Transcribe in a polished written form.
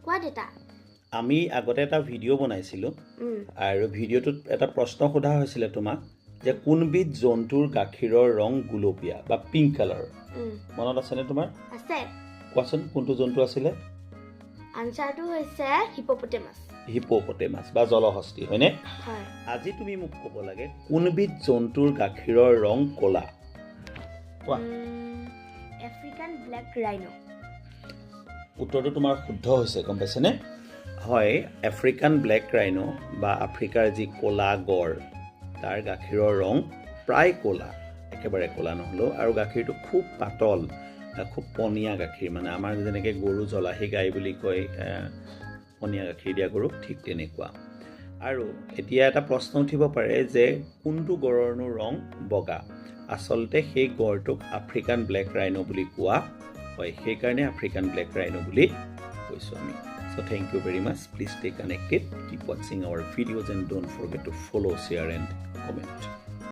কোৱা দেতা আমি আগতে এটা ভিডিঅ' বনাইছিলোঁ আৰু ভিডিঅ'টোত এটা প্ৰশ্ন সোধা হৈছিলে তোমাক যে কোনবিধ জন্তুৰ গাখীৰৰ ৰং গুলপীয়া বা পিংক কালাৰ মনত আছেনে তোমাৰ আছে কোৱাচোন কোনটো জন্তু আছিলে আনসাৰটো হৈছে হিপোপটেমাছ বা জলহস্তী হয়নে হয় আজি তুমি মোক ক'ব লাগে কোনবিধ জন্তুৰ গাখীৰৰ ৰং ক'লা কোৱা আফ্ৰিকান ব্লেক ৰাইনো উত্তৰটো তোমাৰ শুদ্ধ হৈছে গম পাইছেনে হয় আফ্ৰিকান ব্লেক ৰাইনো বা আফ্ৰিকাৰ যি ক'লা গড় তাৰ গাখীৰৰ ৰং প্ৰায় ক'লা একেবাৰে ক'লা নহ'লেও আৰু গাখীৰটো খুব পাতল খুব পনীয়া গাখীৰ মানে আমাৰ যেনেকৈ গৰু জলাহী গাই বুলি কয় পনীয়া গাখীৰ দিয়া গৰুক ঠিক তেনেকুৱা আৰু এতিয়া এটা প্ৰশ্ন উঠিব পাৰে যে কোনটো গড়ৰনো ৰং বগা আচলতে সেই গড়টোক আফ্ৰিকান ব্লেক ৰাইনো বুলি কোৱা হয় সেইকাৰণে আফ্ৰিকান ব্লেক ৰাইনো বুলি কৈছোঁ আমি So thank you very much. Please stay connected. Keep watching our videos and don't forget to follow, share and comment.